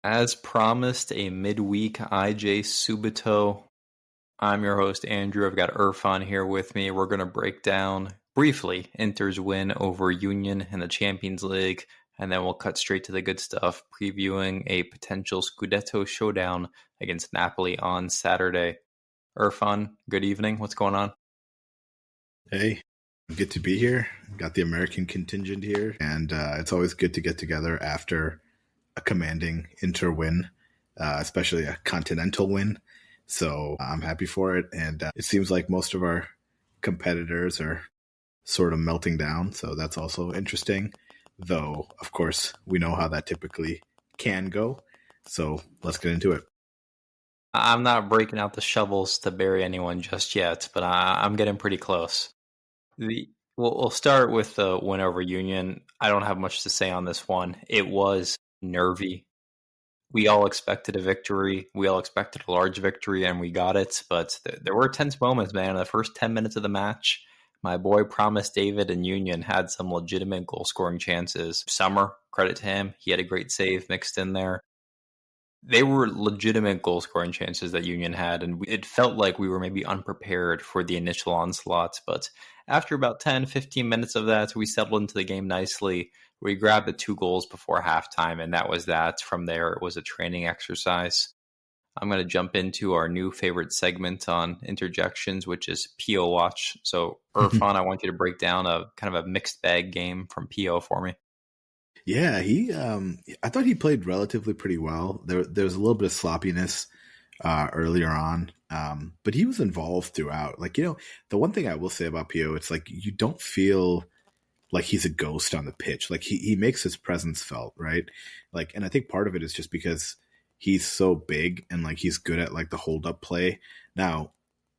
As promised, a midweek IJ Subito. I'm your host, Andrew. I've got Irfan here with me. We're going to break down briefly Inter's win over Union in the Champions League, and then we'll cut straight to the good stuff, previewing a potential Scudetto showdown against Napoli on Saturday. Irfan, good evening. What's going on? Hey, good to be here. Got the American contingent here, and it's always good to get together after a commanding Inter win, especially a continental win. So I'm happy for it, and it seems like most of our competitors are sort of melting down, so that's also interesting. Though, of course, we know how that typically can go. So let's get into it. I'm not breaking out the shovels to bury anyone just yet, but I'm getting pretty close. We'll start with the win over Union. I don't have much to say on this one. It was nervy. We all expected a victory. We all expected a large victory, and we got it. But there were tense moments, man. In the first 10 minutes of the match, my boy Promise David and Union had some legitimate goal-scoring chances. Summer, credit to him. He had a great save mixed in there. They were legitimate goal-scoring chances that Union had, and it felt like we were maybe unprepared for the initial onslaught. But after about 10, 15 minutes of that, we settled into the game nicely. We grabbed the 2 goals before halftime, and that was that. From there, it was a training exercise. I'm going to jump into our new favorite segment on interjections, which is PO Watch. So, Irfan, I want you to break down a kind of a mixed bag game from PO for me. Yeah, I thought he played relatively pretty well. There was a little bit of sloppiness earlier on, but he was involved throughout. Like, the one thing I will say about Pio, it's like you don't feel like he's a ghost on the pitch. Like he makes his presence felt, right? Like, and I think part of it is just because he's so big and like he's good at like the hold up play. Now,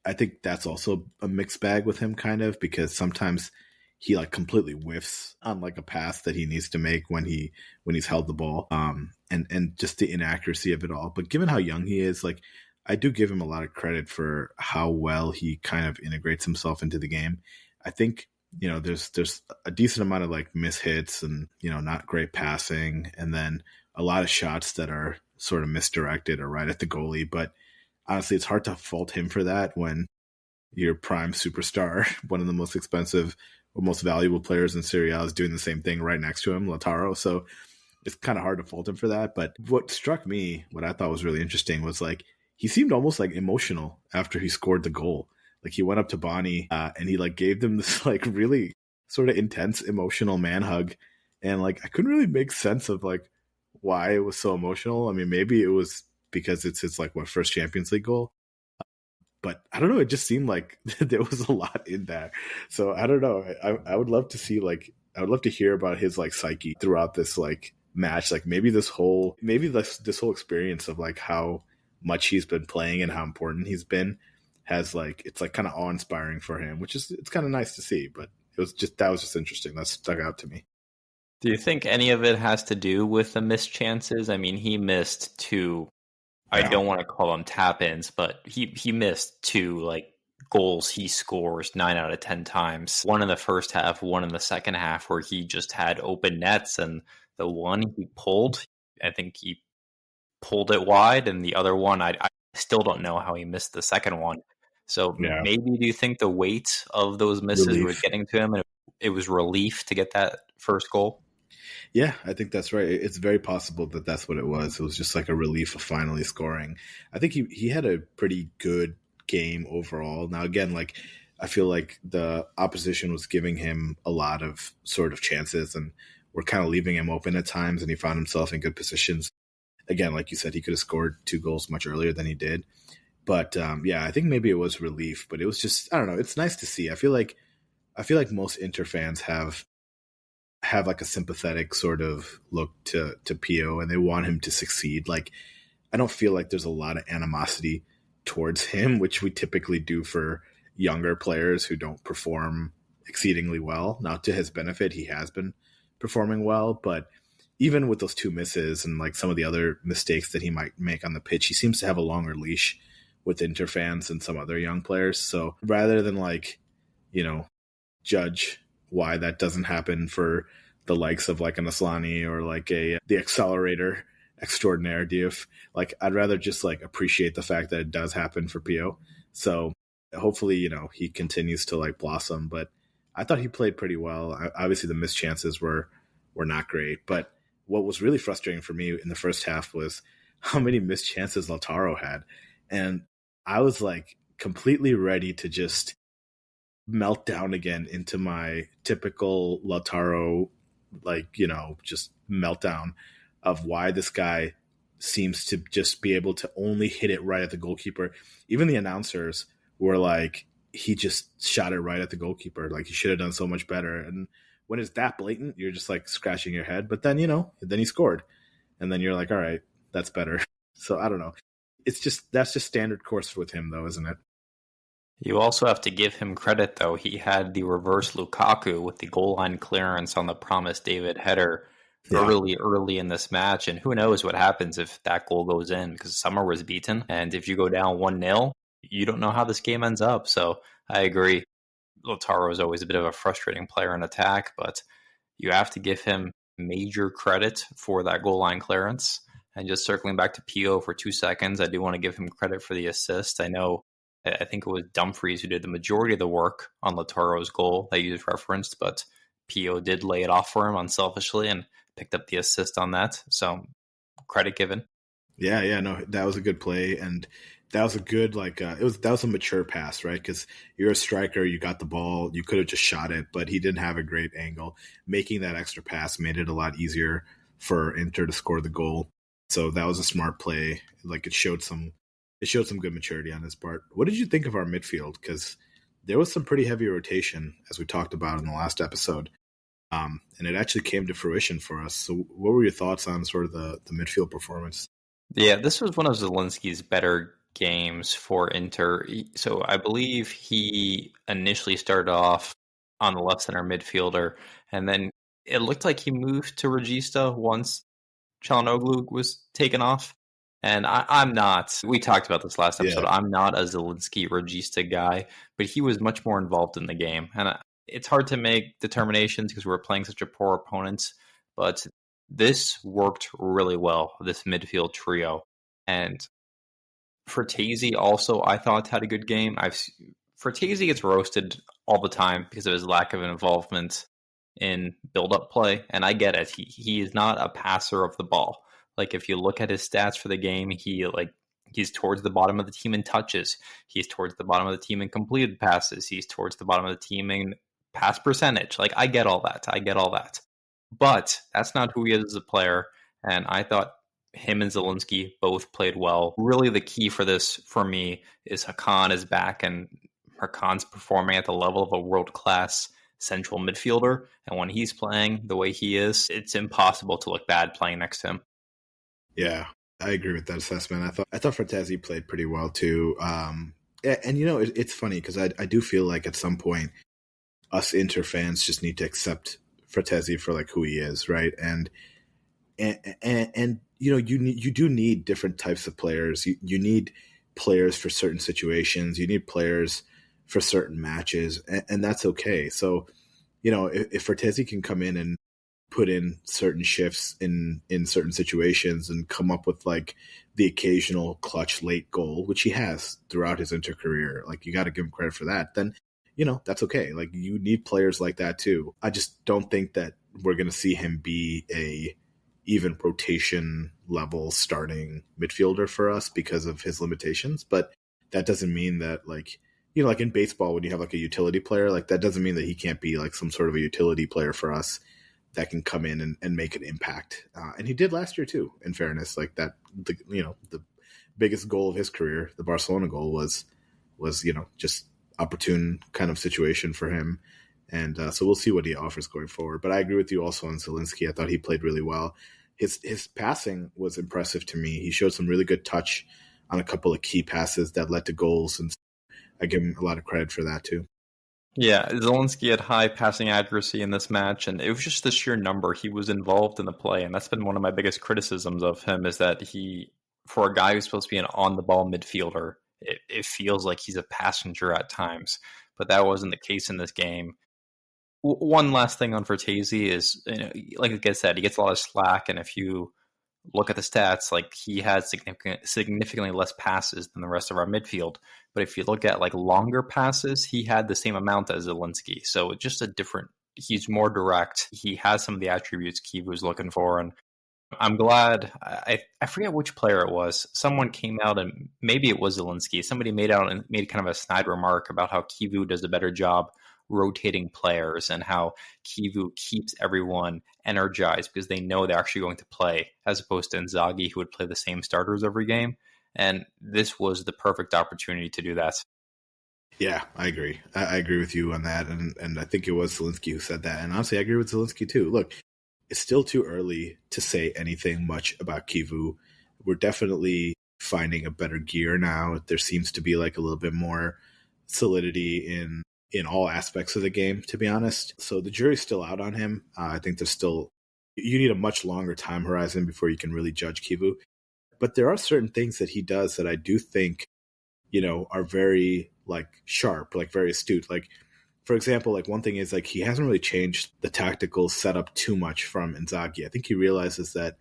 I think that's also a mixed bag with him, kind of, because sometimes he like completely whiffs on like a pass that he needs to make when he's held the ball, and just the inaccuracy of it all. But given how young he is, like I do give him a lot of credit for how well he kind of integrates himself into the game. I think there's a decent amount of like mishits and not great passing, and then a lot of shots that are sort of misdirected or right at the goalie. But honestly, it's hard to fault him for that when your prime superstar, one of the most expensive or most valuable players in Serie A, is doing the same thing right next to him, Lautaro. So it's kind of hard to fault him for that. But what struck me, what I thought was really interesting, was like he seemed almost like emotional after he scored the goal. Like he went up to Bonnie and he like gave them this like really sort of intense emotional man hug. And like I couldn't really make sense of like why it was so emotional. I mean, maybe it was because it's his like first Champions League goal. But I don't know. It just seemed like there was a lot in that. So I don't know. I would love to see I would love to hear about his like psyche throughout this like match. Like maybe this whole experience of like how much he's been playing and how important he's been has like it's like kind of awe inspiring for him, which is it's kind of nice to see. But that was just interesting. That stuck out to me. Do you think any of it has to do with the missed chances? I mean, he missed 2. I don't want to call them tap-ins, but he missed 2 like goals he scores 9 out of 10 times. One in the first half, one in the second half, where he just had open nets, and the one he pulled, I think he pulled it wide, and the other one, I still don't know how he missed the second one. So maybe do you think the weight of those misses was getting to him, and it was relief to get that first goal? Yeah, I think that's right. It's very possible that that's what it was. It was just like a relief of finally scoring. I think he had a pretty good game overall. Now, again, like I feel like the opposition was giving him a lot of sort of chances and were kind of leaving him open at times, and he found himself in good positions. Again, like you said, he could have scored 2 goals much earlier than he did. But I think maybe it was relief, but it was just, I don't know. It's nice to see. I feel like most Inter fans have like a sympathetic sort of look to Pio, and they want him to succeed. Like, I don't feel like there's a lot of animosity towards him, which we typically do for younger players who don't perform exceedingly well. Now, to his benefit, he has been performing well, but even with those 2 misses and like some of the other mistakes that he might make on the pitch, he seems to have a longer leash with Inter fans than some other young players. So rather than like, judge why that doesn't happen for the likes of like an Aslani or like the accelerator extraordinaire. Like, I'd rather just like appreciate the fact that it does happen for Pio. So hopefully, he continues to like blossom. But I thought he played pretty well. Obviously, the missed chances were not great. But what was really frustrating for me in the first half was how many missed chances Lautaro had, and I was like completely ready to just melt down again into my typical Lautaro, like, just meltdown of why this guy seems to just be able to only hit it right at the goalkeeper. Even the announcers were like, he just shot it right at the goalkeeper. Like, he should have done so much better. And when it's that blatant, you're just like scratching your head. But then, then he scored. And then you're like, all right, that's better. So I don't know. That's just standard course with him, though, isn't it? You also have to give him credit, though. He had the reverse Lukaku with the goal line clearance on the promised David header Yeah. early in this match. And who knows what happens if that goal goes in, because Summer was beaten. And if you go down 1-0, you don't know how this game ends up. So I agree. Lautaro is always a bit of a frustrating player in attack, but you have to give him major credit for that goal line clearance. And just circling back to Pio for 2 seconds, I do want to give him credit for the assist. I think it was Dumfries who did the majority of the work on Lautaro's goal that you just referenced, but Pio did lay it off for him unselfishly and picked up the assist on that. So credit given. Yeah, no, that was a good play, and that was a good that was a mature pass, right? Because you're a striker, you got the ball, you could have just shot it, but he didn't have a great angle. Making that extra pass made it a lot easier for Inter to score the goal. So that was a smart play. Like, it showed some good maturity on his part. What did you think of our midfield? Because there was some pretty heavy rotation, as we talked about in the last episode. And it actually came to fruition for us. So what were your thoughts on sort of the midfield performance? Yeah, this was one of Zelensky's better games for Inter. So I believe he initially started off on the left center midfielder, and then it looked like he moved to Regista once Çalhanoğlu was taken off. And I'm not, we talked about this last episode, Yeah. I'm not a Zelensky Regista guy, but he was much more involved in the game. And it's hard to make determinations because we were playing such a poor opponent, but this worked really well, this midfield trio. And Fertasi also, I thought, had a good game. Fertasi gets roasted all the time because of his lack of involvement in build-up play, and I get it. He is not a passer of the ball. Like, if you look at his stats for the game, he's towards the bottom of the team in touches. He's towards the bottom of the team in completed passes. He's towards the bottom of the team in pass percentage. Like, I get all that. But that's not who he is as a player. And I thought him and Zelensky both played well. Really, the key for this for me is Hakan is back, and Hakan's performing at the level of a world-class central midfielder. And when he's playing the way he is, it's impossible to look bad playing next to him. Yeah, I agree with that assessment. I thought Fertasi played pretty well too. And it's funny because I do feel like at some point us Inter fans just need to accept Fertasi for like who he is, right? And you do need different types of players. You need players for certain situations. You need players for certain matches, and that's okay. So, if Fertasi can come in and put in certain shifts in certain situations and come up with like the occasional clutch late goal, which he has throughout his Inter career, like, you got to give him credit for that. Then, that's okay. Like, you need players like that too. I just don't think that we're going to see him be a even rotation level starting midfielder for us because of his limitations. But that doesn't mean that, like, like in baseball, when you have like a utility player, like, that doesn't mean that he can't be like some sort of a utility player for us that can come in and make an impact. And he did last year too, in fairness. Like, that, the biggest goal of his career, the Barcelona goal, was just opportune kind of situation for him. And so we'll see what he offers going forward. But I agree with you also on Zelensky. I thought he played really well. His passing was impressive to me. He showed some really good touch on a couple of key passes that led to goals, and I give him a lot of credit for that too. Yeah, Zelensky had high passing accuracy in this match, and it was just the sheer number he was involved in the play. And that's been one of my biggest criticisms of him, is that for a guy who's supposed to be an on-the-ball midfielder, it feels like he's a passenger at times. But that wasn't the case in this game. One last thing on Fertasi is, like I said, he gets a lot of slack, and if you look at the stats, like he had significantly less passes than the rest of our midfield. But if you look at like longer passes, he had the same amount as Zelensky. So just a different. He's more direct. He has some of the attributes Kivu was looking for, and I'm glad. I forget which player it was. Someone came out and maybe it was Zelensky. Somebody made out and made kind of a snide remark about how Kivu does a better job rotating players and how Kivu keeps everyone energized because they know they're actually going to play, as opposed to Inzaghi, who would play the same starters every game. And this was the perfect opportunity to do that. Yeah, I agree. I agree with you on that, and I think it was Zelensky who said that. And honestly, I agree with Zelensky too. Look, it's still too early to say anything much about Kivu. We're definitely finding a better gear now. There seems to be like a little bit more solidity in all aspects of the game, to be honest. So the jury's still out on him. I think there's still you need a much longer time horizon before you can really judge Kivu. But there are certain things that he does that I do think, are very like sharp, like very astute. Like, for example, like one thing is like he hasn't really changed the tactical setup too much from Inzaghi. I think he realizes that,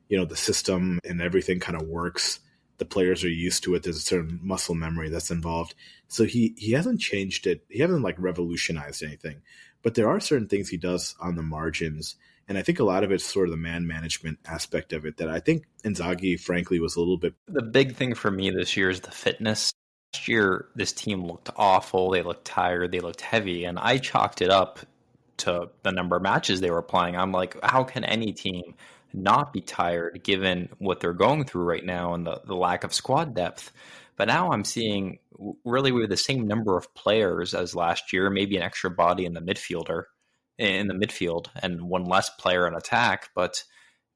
the system and everything kind of works. The players are used to it. There's a certain muscle memory that's involved. So he hasn't changed it. He hasn't like revolutionized anything. But there are certain things he does on the margins. And I think a lot of it's sort of the man management aspect of it that I think Inzaghi, frankly, was a little bit. The big thing for me this year is the fitness. Last year, this team looked awful. They looked tired. They looked heavy. And I chalked it up to the number of matches they were playing. I'm like, how can any team not be tired given what they're going through right now and the lack of squad depth? But now I'm seeing really we have the same number of players as last year, maybe an extra body in the midfield and one less player in attack. But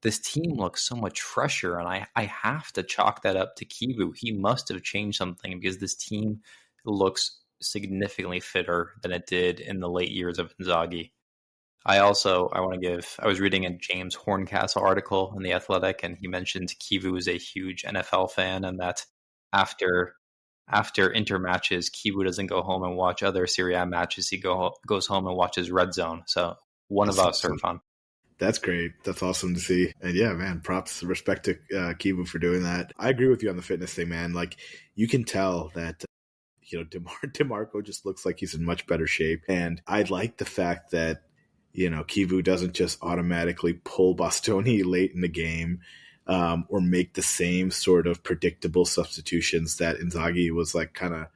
this team looks so much fresher, and I have to chalk that up to Kivu. He must have changed something because this team looks significantly fitter than it did in the late years of Inzaghi. I was reading a James Horncastle article in The Athletic, and he mentioned Kivu is a huge NFL fan, and that after Inter matches, Kivu doesn't go home and watch other Serie A matches. He goes home and watches Red Zone. So one That's of us, awesome. Irfan. That's great. That's awesome to see. And yeah, man, props, respect to Kivu for doing that. I agree with you on the fitness thing, man. Like, you can tell that, DeMarco just looks like he's in much better shape. And I like the fact that, Kivu doesn't just automatically pull Bastoni late in the game or make the same sort of predictable substitutions that Inzaghi was like kind of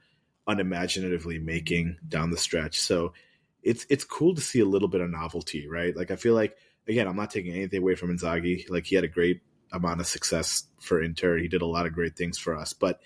unimaginatively making down the stretch. So it's cool to see a little bit of novelty, right? Like, I feel like, again, I'm not taking anything away from Inzaghi. Like, he had a great amount of success for Inter. He did a lot of great things for us, but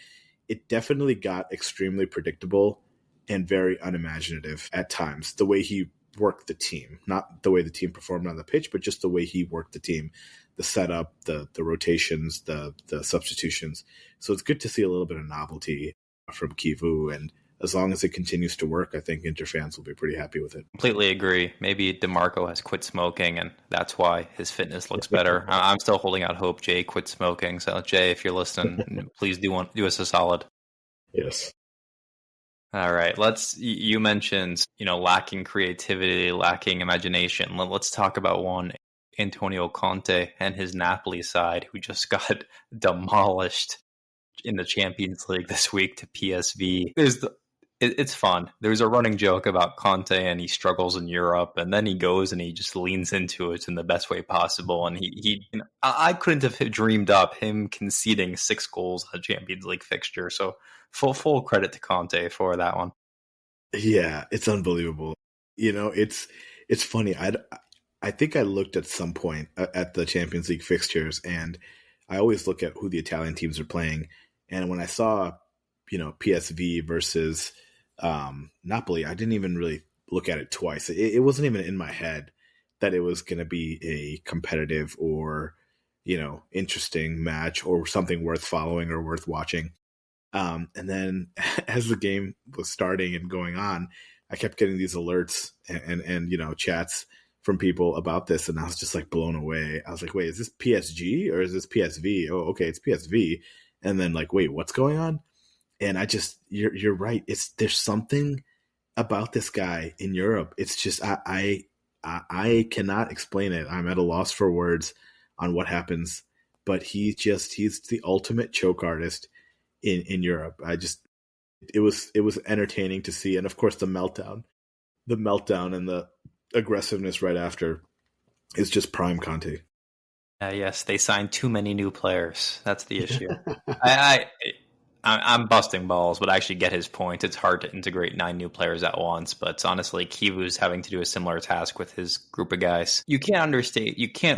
it definitely got extremely predictable and very unimaginative at times. The way he worked the team, not the way the team performed on the pitch, but just the way he worked the team, the setup, the rotations, the substitutions. So it's good to see a little bit of novelty from Kivu, and as long as it continues to work, I think Inter fans will be pretty happy with it. Completely agree. Maybe DeMarco has quit smoking, and that's why his fitness looks better. I'm still holding out hope Jay quit smoking. So, Jay, if you're listening, please do us a solid. Yes. All right. You mentioned, lacking creativity, lacking imagination. Let's talk about one, Antonio Conte and his Napoli side, who just got demolished in the Champions League this week to PSV. It's fun. There's a running joke about Conte and he struggles in Europe, and then he goes and he just leans into it in the best way possible. And I couldn't have dreamed up him conceding 6 goals on a Champions League fixture. So full credit to Conte for that one. Yeah, it's unbelievable. It's funny. I think I looked at some point at the Champions League fixtures, and I always look at who the Italian teams are playing. And when I saw, PSV versus Napoli, I didn't even really look at it twice. It wasn't even in my head that it was going to be a competitive or, interesting match or something worth following or worth watching. And then as the game was starting and going on, I kept getting these alerts and chats from people about this, and I was just like blown away. I was like, wait, is this PSG or is this PSV? Oh, okay, it's PSV. And then like, wait, what's going on? And you're right. There's something about this guy in Europe. It's just I cannot explain it. I'm at a loss for words on what happens but he's the ultimate choke artist in Europe. It was entertaining to see, and of course the meltdown and the aggressiveness right after is just prime Conte. Yes, they signed too many new players. That's the issue. I, I'm busting balls, but I actually get his point. It's hard to integrate 9 new players at once, but honestly, Kivu's having to do a similar task with his group of guys. You can't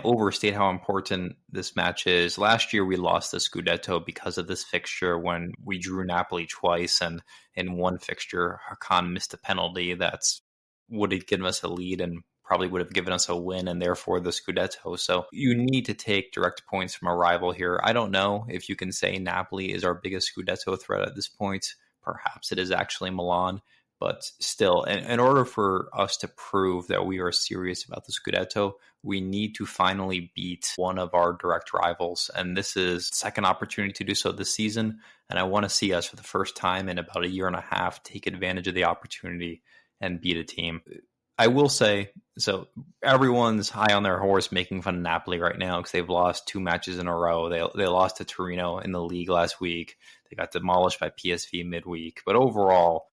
overstate how important this match is. Last year, we lost the Scudetto because of this fixture when we drew Napoli twice, and in one fixture, Hakan missed a penalty that's would have given us a lead and probably would have given us a win and therefore the Scudetto. So you need to take direct points from a rival here. I don't know if you can say Napoli is our biggest Scudetto threat at this point. Perhaps it is actually Milan. But still, in order for us to prove that we are serious about the Scudetto, we need to finally beat one of our direct rivals. And this is the second opportunity to do so this season. And I want to see us for the first time in about a year and a half take advantage of the opportunity and beat a team. I will say, so everyone's high on their horse making fun of Napoli right now because they've lost 2 matches in a row. They lost to Torino in the league last week. They got demolished by PSV midweek. But overall,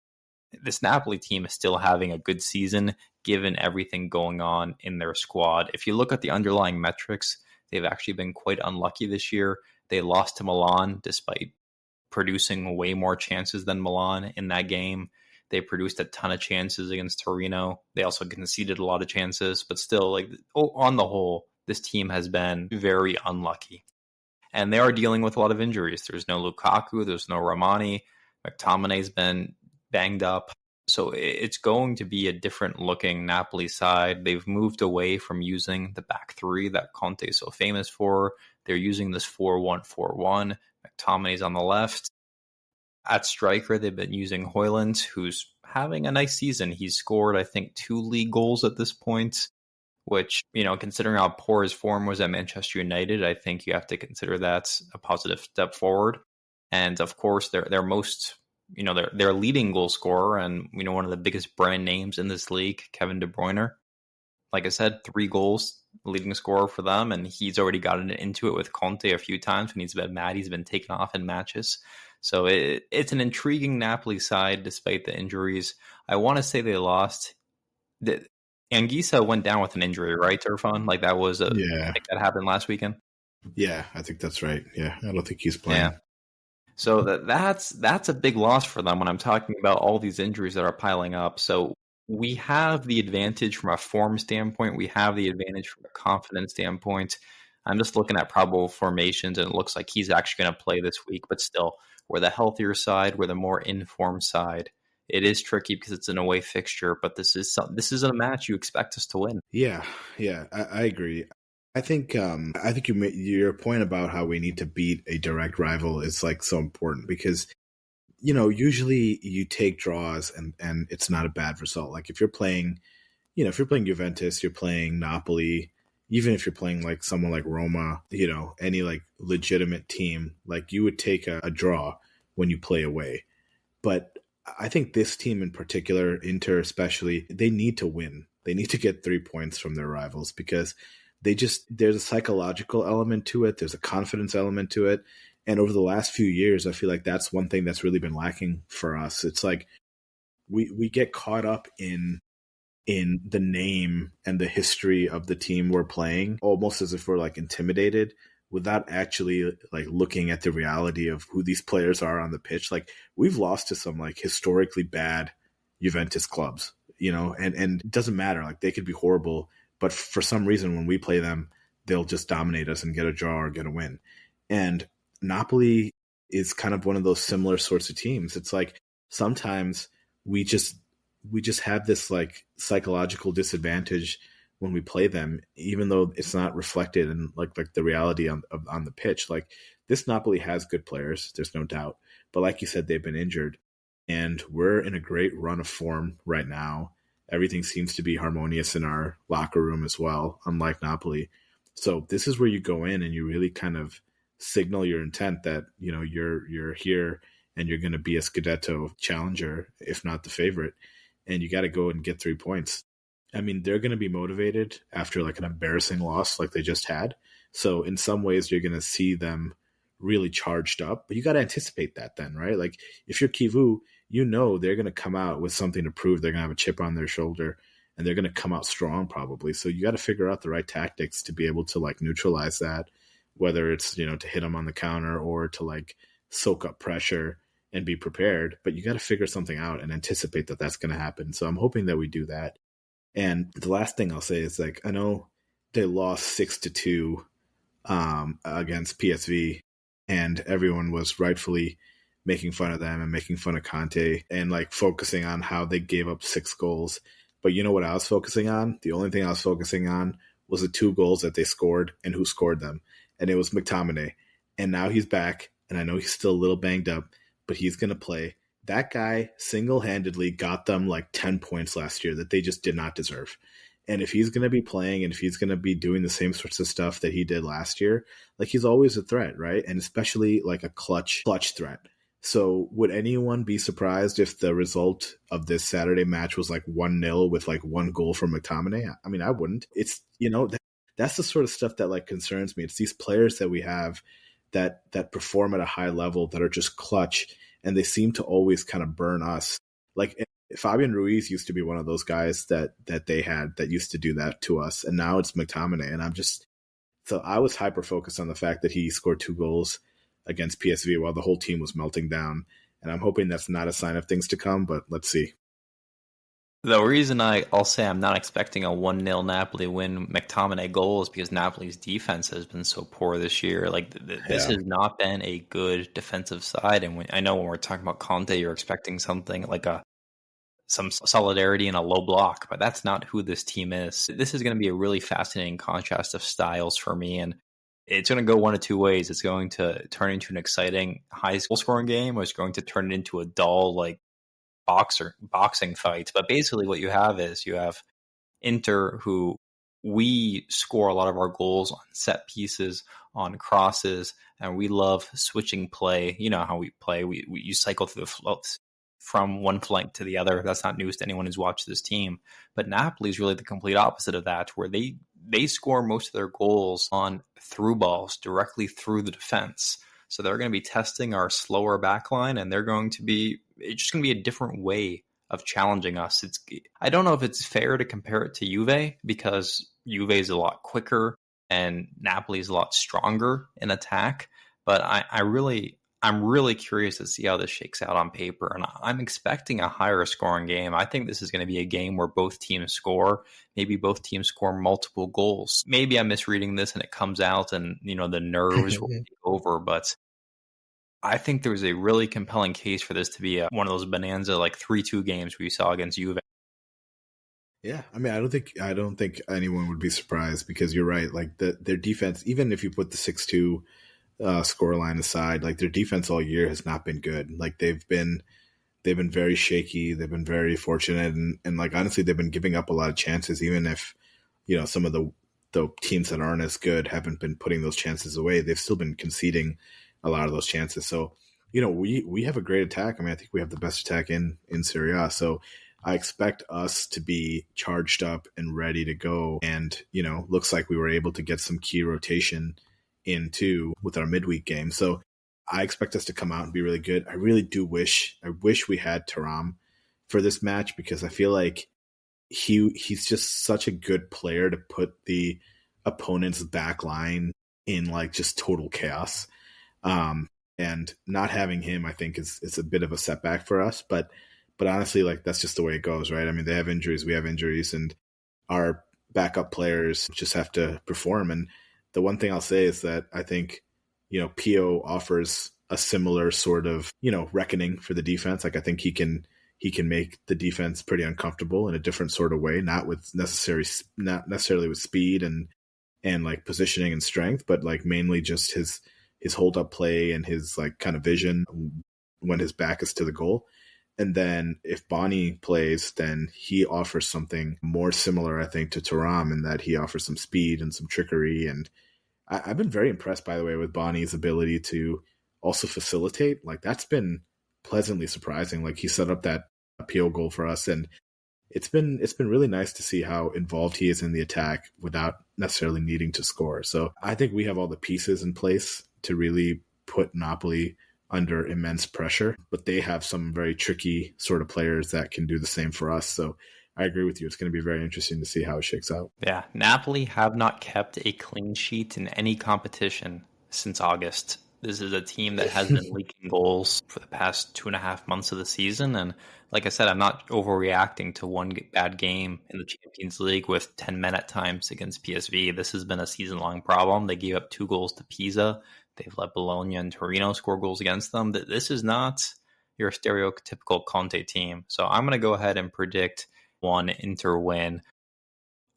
this Napoli team is still having a good season given everything going on in their squad. If you look at the underlying metrics, they've actually been quite unlucky this year. They lost to Milan despite producing way more chances than Milan in that game. They produced a ton of chances against Torino. They also conceded a lot of chances, but still, like on the whole, this team has been very unlucky. And they are dealing with a lot of injuries. There's no Lukaku, there's no Romani. McTominay's been banged up. So it's going to be a different looking Napoli side. They've moved away from using the back three that Conte is so famous for. They're using this 4-1-4-1. McTominay's on the left. At striker, they've been using Højlund, who's having a nice season. He's scored, I think, 2 league goals at this point, which, considering how poor his form was at Manchester United, I think you have to consider that a positive step forward. And of course, their most, their leading goal scorer and, one of the biggest brand names in this league, Kevin De Bruyne. Like I said, 3 goals, leading scorer for them, and he's already gotten into it with Conte a few times when he's been mad. He's been taken off in matches. So it's an intriguing Napoli side despite the injuries. I want to say they lost. Anguissa went down with an injury, right, Irfan? Like that was Yeah. I think that happened last weekend. Yeah, I think that's right. Yeah, I don't think he's playing. Yeah. So that's a big loss for them when I'm talking about all these injuries that are piling up. So we have the advantage from a form standpoint. We have the advantage from a confidence standpoint. I'm just looking at probable formations, and it looks like he's actually going to play this week. But still, we're the healthier side. We're the more informed side. It is tricky because it's an away fixture, but this is a match you expect us to win. Yeah, I agree. I think your point about how we need to beat a direct rival is like so important because usually you take draws and it's not a bad result. Like if you're playing Juventus, you're playing Napoli, even if you're playing like someone like Roma, any like legitimate team, like you would take a draw when you play away. But I think this team in particular, Inter especially, they need to win. They need to get 3 points from their rivals because there's a psychological element to it. There's a confidence element to it. And over the last few years, I feel like that's one thing that's really been lacking for us. It's like we get caught up in the name and the history of the team we're playing, almost as if we're like intimidated without actually like looking at the reality of who these players are on the pitch. Like we've lost to some like historically bad Juventus clubs, and it doesn't matter. Like they could be horrible, but for some reason when we play them, they'll just dominate us and get a draw or get a win. And Napoli is kind of one of those similar sorts of teams. It's like sometimes we just have this like psychological disadvantage when we play them, even though it's not reflected in like the reality on the pitch. Like this Napoli has good players, there's no doubt. But like you said, they've been injured, and we're in a great run of form right now. Everything seems to be harmonious in our locker room as well, unlike Napoli. So this is where you go in and you really kind of signal your intent that you're here and you're going to be a Scudetto challenger, if not the favorite, and you got to go and get 3 points. I mean, they're going to be motivated after like an embarrassing loss like they just had. So in some ways, you're going to see them really charged up, but you got to anticipate that then, right? Like if you're Kivu, you know they're going to come out with something to prove. They're going to have a chip on their shoulder and they're going to come out strong probably. So you got to figure out the right tactics to be able to like neutralize that, whether it's, you know, to hit them on the counter or to like soak up pressure and be prepared. But you got to figure something out and anticipate that that's going to happen. So I'm hoping that we do that. And the last thing I'll say is like, I know they lost 6-2 against PSV, and everyone was rightfully making fun of them and making fun of Conte and like focusing on how they gave up 6 goals. But you know what I was focusing on? The only thing I was focusing on was the 2 goals that they scored and who scored them. And it was McTominay. And now he's back, and I know he's still a little banged up, but he's going to play. That guy single-handedly got them like 10 points last year that they just did not deserve. And if he's going to be playing and if he's going to be doing the same sorts of stuff that he did last year, like he's always a threat, right? And especially like a clutch threat. So would anyone be surprised if the result of this Saturday match was like 1-0 with like 1 goal from McTominay? I mean, I wouldn't. It's, you know, that's the sort of stuff that like concerns me. It's these players that we have that perform at a high level that are just clutch, and they seem to always kind of burn us. Like Fabian Ruiz used to be one of those guys that they had that used to do that to us, and now it's McTominay. And so I was hyper focused on the fact that he scored 2 goals against PSV while the whole team was melting down. And I'm hoping that's not a sign of things to come, but let's see. The reason I'll say I'm not expecting a 1-0 Napoli win McTominay goal is because Napoli's defense has been so poor this year. Like this has not been a good defensive side. And I know when we're talking about Conte, you're expecting something like some solidarity in a low block, but that's not who this team is. This is going to be a really fascinating contrast of styles for me, and it's going to go one of 2 ways. It's going to turn into an exciting high goal scoring game, or it's going to turn it into a dull like boxing fight. But basically what you have Inter, who we score a lot of our goals on set pieces, on crosses, and we love switching play. You know how we play. You cycle through the floats from one flank to the other. That's not news to anyone who's watched this team. But Napoli is really the complete opposite of that, where they score most of their goals on through balls directly through the defense. So they're going to be testing our slower backline, and it's just going to be a different way of challenging us. I don't know if it's fair to compare it to Juve, because Juve is a lot quicker and Napoli is a lot stronger in attack. But I'm really curious to see how this shakes out on paper, and I'm expecting a higher scoring game. I think this is going to be a game where both teams score. Maybe both teams score multiple goals. Maybe I'm misreading this and it comes out and, you know, the nerves will take over, but I think there's a really compelling case for this to be one of those bonanza like 3-2 games we saw against Juve. Yeah, I mean, I don't think anyone would be surprised, because you're right. Like their defense, even if you put the 6-2 scoreline aside, like their defense all year has not been good. Like they've been very shaky. They've been very fortunate, and like honestly, they've been giving up a lot of chances. Even if, you know, some of the teams that aren't as good haven't been putting those chances away, they've still been conceding a lot of those chances. So, you know, we have a great attack. I mean, I think we have the best attack in Serie A. So I expect us to be charged up and ready to go. And, you know, looks like we were able to get some key rotation into with our midweek game. So I expect us to come out and be really good. I really do wish we had Thuram for this match, because I feel like he's just such a good player to put the opponent's back line in like just total chaos. And not having him, I think, is a bit of a setback for us. But honestly, like that's just the way it goes, right? I mean, they have injuries, we have injuries, and our backup players just have to perform. And the one thing I'll say is that I think, you know, Pio offers a similar sort of, you know, reckoning for the defense. Like I think he can make the defense pretty uncomfortable in a different sort of way, not necessarily with speed and like positioning and strength, but like mainly just his hold up play and his like kind of vision when his back is to the goal. And then if Bonnie plays, then he offers something more similar, I think, to Thuram, in that he offers some speed and some trickery. And I've been very impressed, by the way, with Bonnie's ability to also facilitate. Like that's been pleasantly surprising. Like he set up that appeal goal for us, and it's been really nice to see how involved he is in the attack without necessarily needing to score. So I think we have all the pieces in place to really put Napoli under immense pressure, but they have some very tricky sort of players that can do the same for us. So I agree with you. It's going to be very interesting to see how it shakes out. Yeah, Napoli have not kept a clean sheet in any competition since August. This is a team that has been leaking goals for the past 2.5 months of the season. And like I said, I'm not overreacting to one bad game in the Champions League with 10 men at times against PSV. This has been a season-long problem. They gave up 2 goals to Pisa. They've let Bologna and Torino score goals against them. This is not your stereotypical Conte team. So I'm going to go ahead and predict one Inter win.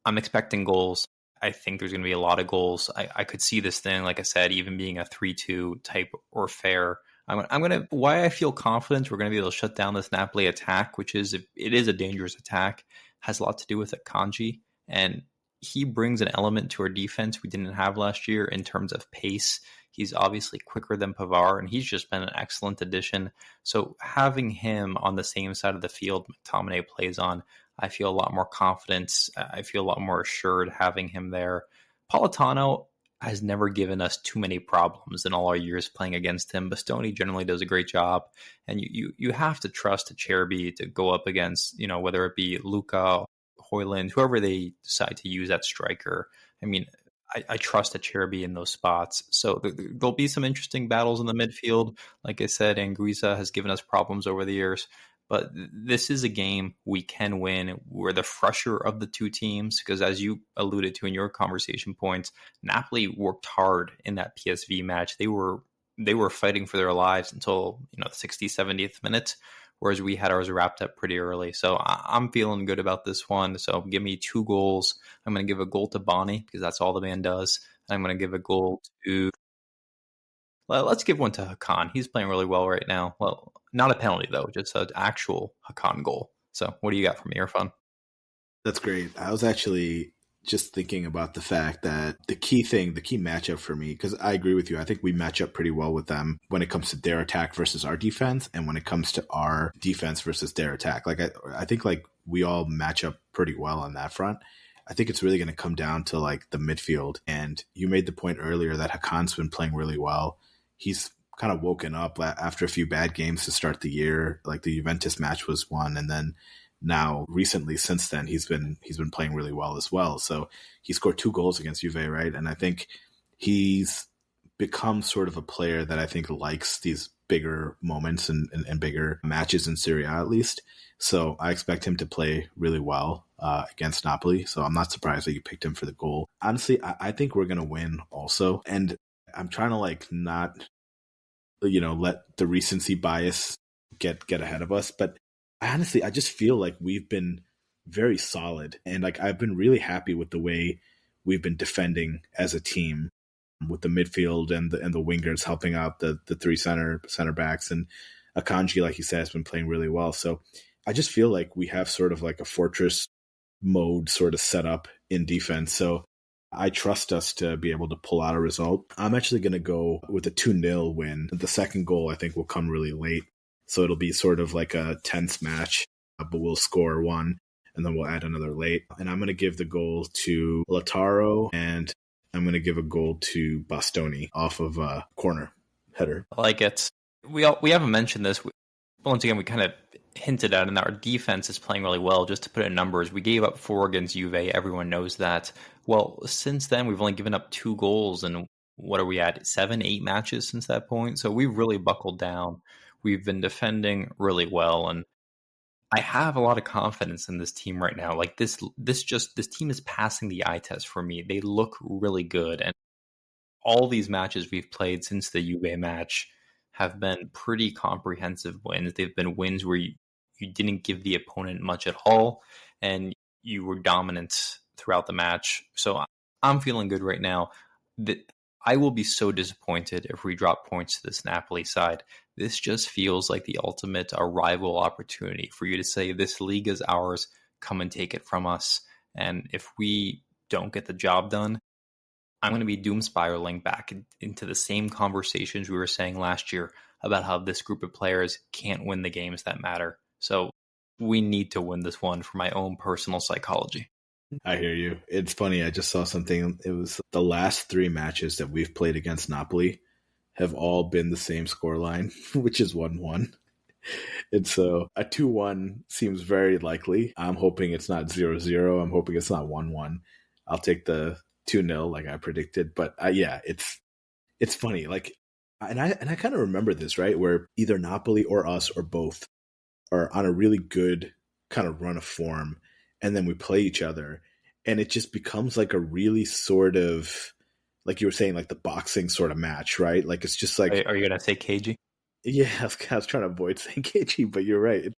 I'm expecting goals. I think there's going to be a lot of goals. I could see this thing, like I said, even being a 3-2 type or fair. I'm going to, why I feel confident we're going to be able to shut down this Napoli attack, which is, if it is a dangerous attack, has a lot to do with Akanji. And he brings an element to our defense we didn't have last year in terms of pace. He's obviously quicker than Pavard, and he's just been an excellent addition. So having him on the same side of the field McTominay plays on, I feel a lot more confidence. I feel a lot more assured having him there. Politano has never given us too many problems in all our years playing against him. Bastoni generally does a great job. And you have to trust Cherby to go up against, whether it be Luca, Hoyland, whoever they decide to use at striker. I mean, I trust Cherby in those spots. So there'll be some interesting battles in the midfield. Like I said, Anguissa has given us problems over the years. But this is a game we can win. We're the fresher of the two teams because, as you alluded to in your conversation points, Napoli worked hard in that PSV match. They were fighting for their lives until the 60th, 70th minute, whereas we had ours wrapped up pretty early. So I'm feeling good about this one. So give me 2 goals. I'm going to give a goal to Bonnie because that's all the man does. And I'm going to give a goal to... Let's give one to Hakan. He's playing really well right now. Well, not a penalty, though, just an actual Hakan goal. So what do you got for me, Irfan? That's great. I was actually just thinking about the fact that the key matchup for me, because I agree with you, I think we match up pretty well with them when it comes to their attack versus our defense, and when it comes to our defense versus their attack. Like I think like we all match up pretty well on that front. I think it's really going to come down to like the midfield. And you made the point earlier that Hakan's been playing really well. He's kind of woken up after a few bad games to start the year. Like the Juventus match was one, and then now recently since then he's been playing really well as well. So he scored 2 goals against Juve, right? And I think he's become sort of a player that I think likes these bigger moments and bigger matches in Serie A at least. So I expect him to play really well against Napoli. So I'm not surprised that you picked him for the goal. Honestly, I think we're going to win also. And I'm trying to like not, let the recency bias get ahead of us. But I just feel like we've been very solid. And like I've been really happy with the way we've been defending as a team, with the midfield and the wingers helping out the 3 center backs. And Akanji, like you said, has been playing really well. So I just feel like we have sort of like a fortress mode sort of set up in defense. So I trust us to be able to pull out a result. I'm actually going to go with a 2-0 win. The second goal, I think, will come really late. So it'll be sort of like a tense match, but we'll score 1 and then we'll add another late. And I'm going to give the goal to Lautaro, and I'm going to give a goal to Bastoni off of a corner header. I like it. We haven't mentioned this. Once again, we kind of hinted at, and our defense is playing really well. Just to put it in numbers, we gave up 4 against Juve. Everyone knows that. Well, since then, we've only given up 2 goals, and what are we at? 7, 8 matches since that point. So we've really buckled down. We've been defending really well, and I have a lot of confidence in this team right now. Like this team is passing the eye test for me. They look really good, and all these matches we've played since the Juve match have been pretty comprehensive wins. They've been wins where you didn't give the opponent much at all, and you were dominant throughout the match. So I'm feeling good right now. I will be so disappointed if we drop points to this Napoli side. This just feels like the ultimate arrival opportunity for you to say, this league is ours, come and take it from us. And if we don't get the job done, I'm going to be doom spiraling back into the same conversations we were saying last year about how this group of players can't win the games that matter. So we need to win this one for my own personal psychology. I hear you. It's funny. I just saw something. It was the last 3 matches that we've played against Napoli have all been the same scoreline, which is 1-1. And so a 2-1 seems very likely. I'm hoping it's not 0-0. I'm hoping it's not 1-1. I'll take the 2-0 like I predicted. But yeah, it's funny. Like, and I kind of remember this, right? Where either Napoli or us or both are on a really good kind of run of form, and then we play each other, and it just becomes like a really sort of, like you were saying, like the boxing sort of match, right? Like it's just like, Are you going to say cagey? yeah, I was trying to avoid saying cagey, but you're right.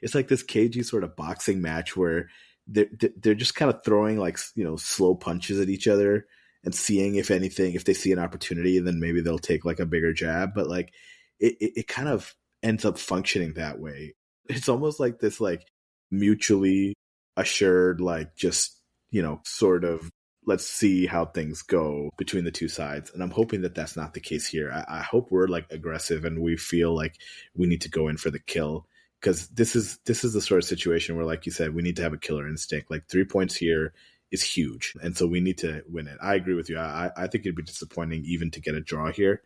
It's like this cagey sort of boxing match where they're just kind of throwing like, slow punches at each other and seeing if anything, if they see an opportunity, then maybe they'll take like a bigger jab. But like it kind of ends up functioning that way. It's almost like this like mutually assured, like just, sort of, let's see how things go between the two sides. And I'm hoping that that's not the case here. I hope we're like aggressive and we feel like we need to go in for the kill, because this is the sort of situation where, like you said, we need to have a killer instinct. Like 3 points here is huge, and so we need to win it. I agree with you. I think it'd be disappointing even to get a draw here.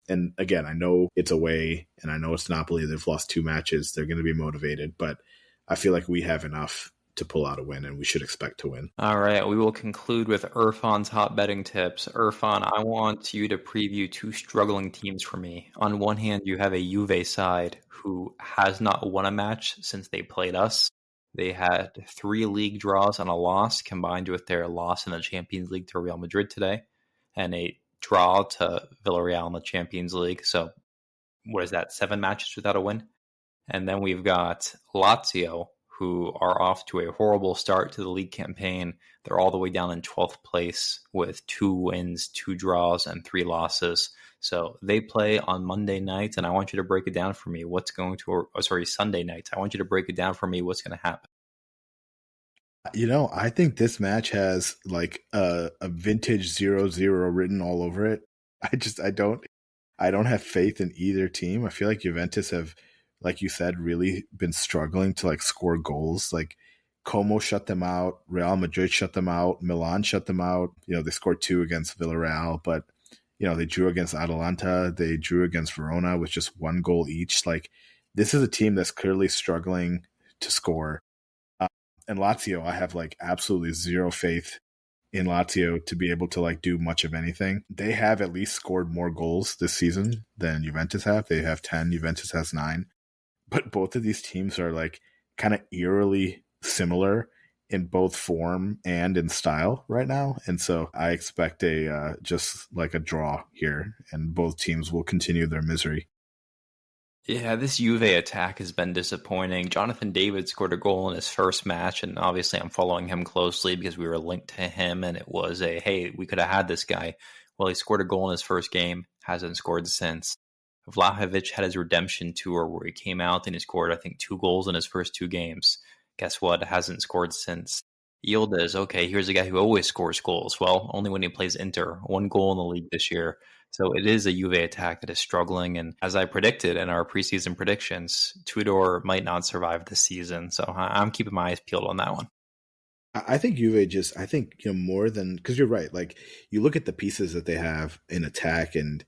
And again, I know it's away, and I know it's Napoli. They've lost 2 matches. They're going to be motivated, but I feel like we have enough to pull out a win, and we should expect to win. All right, we will conclude with Irfan's hot betting tips. Irfan, I want you to preview 2 struggling teams for me. On one hand, you have a Juve side who has not won a match since they played us. They had 3 league draws and a loss, combined with their loss in the Champions League to Real Madrid today, and a draw to Villarreal in the Champions League. So what is that, 7 matches without a win? And then we've got Lazio, who are off to a horrible start to the league campaign. They're all the way down in 12th place with 2 wins, 2 draws, and 3 losses. So they play on Monday night, and I want you to break it down for me. Sunday night. I want you to break it down for me. What's going to happen? I think this match has like a vintage 0-0 written all over it. I don't have faith in either team. I feel like Juventus have, like you said, really been struggling to like score goals. Like Como shut them out, Real Madrid shut them out, Milan shut them out. They scored 2 against Villarreal, but they drew against Atalanta, they drew against Verona with just 1 goal each. Like this is a team that's clearly struggling to score. And Lazio, I have like absolutely zero faith in Lazio to be able to like do much of anything. They have at least scored more goals this season than Juventus have. They have 10, Juventus has 9. But both of these teams are like kind of eerily similar in both form and in style right now. And so I expect just like a draw here, and both teams will continue their misery. Yeah, this Juve attack has been disappointing. Jonathan David scored a goal in his first match, and obviously I'm following him closely because we were linked to him, and it was hey, we could have had this guy. Well, he scored a goal in his first game, hasn't scored since. Vlahovic had his redemption tour where he came out and he scored, I think, 2 goals in his first 2 games. Guess what? Hasn't scored since. Yildiz, okay, here's a guy who always scores goals. Well, only when he plays Inter. 1 goal in the league this year. So it is a Juve attack that is struggling. And as I predicted in our preseason predictions, Tudor might not survive this season. So I'm keeping my eyes peeled on that one. I think Juve more than, because you're right. Like you look at the pieces that they have in attack, and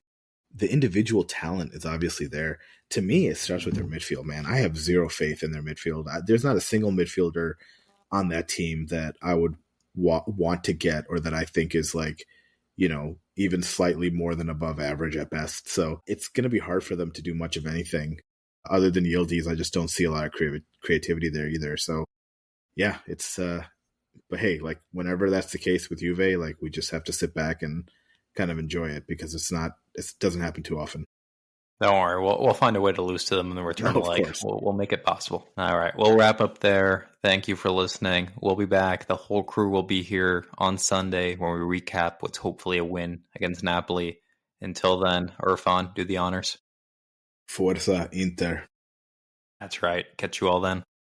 the individual talent is obviously there. To me, it starts with their midfield, man. I have zero faith in their midfield. There's not a single midfielder on that team that I would want to get, or that I think is like, even slightly more than above average at best. So it's going to be hard for them to do much of anything other than Yildiz. I just don't see a lot of creativity there either. So yeah, it's, but hey, like whenever that's the case with Juve, like we just have to sit back and kind of enjoy it, because it doesn't happen too often. Don't worry, we'll find a way to lose to them in the return leg. We'll make it possible. All right, we'll wrap up there. Thank you for listening. We'll be back. The whole crew will be here on Sunday when we recap what's hopefully a win against Napoli. Until then, Irfan, do the honors. Forza Inter. That's right. Catch you all then.